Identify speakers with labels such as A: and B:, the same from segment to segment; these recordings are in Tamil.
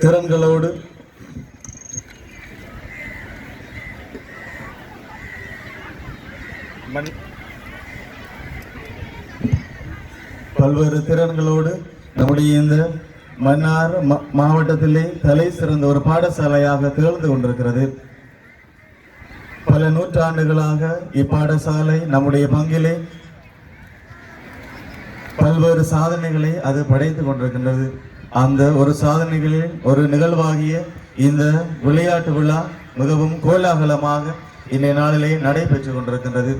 A: திறன்களோடு பல்வேறு திறன்களோடு நம்முடைய இந்த மன்னார் மாவட்டத்திலே தலை சிறந்த ஒரு பாடசாலையாக திகழ்ந்து கொண்டிருக்கிறது. பல நூற்றாண்டுகளாக இப்பாடசாலை நம்முடைய பங்கிலே பல்வேறு சாதனைகளை அது படைத்துக் கொண்டிருக்கின்றது. அந்த ஒரு சாதனைகளில் ஒரு நிகழ்வாகிய இந்த விளையாட்டு விழா மிகவும் கோலாகலமாக இன்றைய நாளிலே நடைபெற்றுக் கொண்டிருக்கின்றது.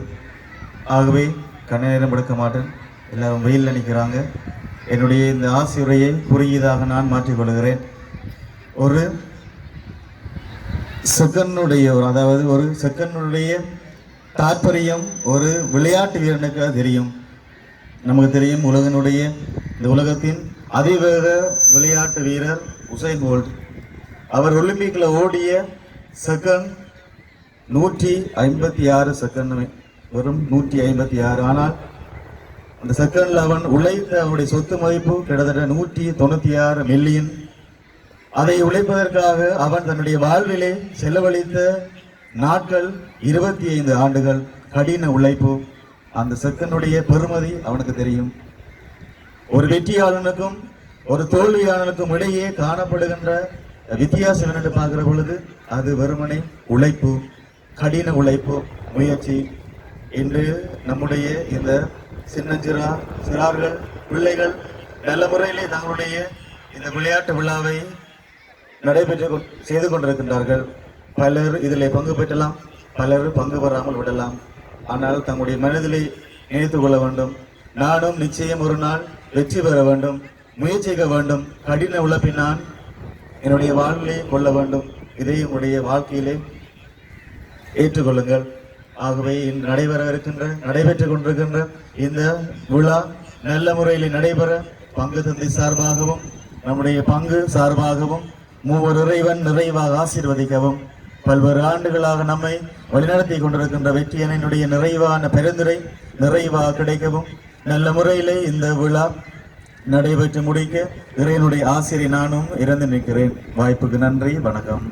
A: ஆகவே கண்ணநேரம் எடுக்க மாட்டேன், எல்லாரும் வெயில் நினைக்கிறாங்க. என்னுடைய இந்த ஆசிரியரை குறுகியதாக நான் மாற்றிக்கொள்கிறேன். ஒரு செகண்டுடைய அதாவது ஒரு செகண்டுடைய தாற்பயம் ஒரு விளையாட்டு வீரனுக்கு தெரியும். நமக்கு தெரியும், இந்த உலகத்தின் அதிவேக விளையாட்டு வீரர் உசைன் போல்ட். அவர் ஒலிம்பிக்கில் ஓடிய செகண்ட் 156 செகண்ட், வெறும் 156. ஆனால் அந்த செகண்டில் அவன் உழைத்த அவனுடைய சொத்து மதிப்பு கிட்டத்தட்ட 196 மில்லியன். அதை உழைப்பதற்காக அவன் தன்னுடைய வாழ்விலே செலவழித்த நாட்கள் 25 ஆண்டுகள் கடின உழைப்பு. அந்த செகண்டுடைய பெருமதி அவனுக்கு தெரியும். ஒரு வெற்றியாளனுக்கும் ஒரு தோல்வியாளனுக்கும் இடையே காணப்படுகின்ற வித்தியாசம் என்று பார்க்கிற பொழுது அது வெறுமனை உழைப்பு, கடின உழைப்பு, முயற்சி. இன்று நம்முடைய இந்த சிறார்கள் பிள்ளைகள் நல்ல முறையிலே தங்களுடைய இந்த விளையாட்டு விழாவை நடைபெற்று செய்து கொண்டிருக்கின்றார்கள். பலர் இதில் பங்கு பெற்றலாம், பலர் பங்கு பெறாமல் விடலாம். ஆனால் தங்களுடைய மனதிலே நினைத்துக் கொள்ள வேண்டும், நானும் நிச்சயம் ஒரு நாள் வெற்றி பெற வேண்டும், முயற்சிக்க வேண்டும், கடின உழைப்பில் நான் என்னுடைய வாழ்விலே கொள்ள வேண்டும். இதை உங்களுடைய வாழ்க்கையிலே ஏற்றுக்கொள்ளுங்கள். ஆகவே இன்று நடைபெற்றுக் கொண்டிருக்கின்ற இந்த விழா நல்ல முறையில் நடைபெற பங்கு தந்தை சார்பாகவும் நம்முடைய பங்கு சார்பாகவும் மூவர் இறைவன் நிறைவாக ஆசீர்வதிக்கவும், பல்வேறு ஆண்டுகளாக நம்மை வழிநடத்தி கொண்டிருக்கின்ற வெற்றியனுடைய நிறைவான பெருந்துரை நிறைவாக கிடைக்கவும் நல்ல முறையிலே இந்த விழா நடைபெற்று முடிக்க இறைவனுடைய ஆசிரியர் நானும் இறந்து நிற்கிறேன். வாய்ப்புக்கு நன்றி, வணக்கம்.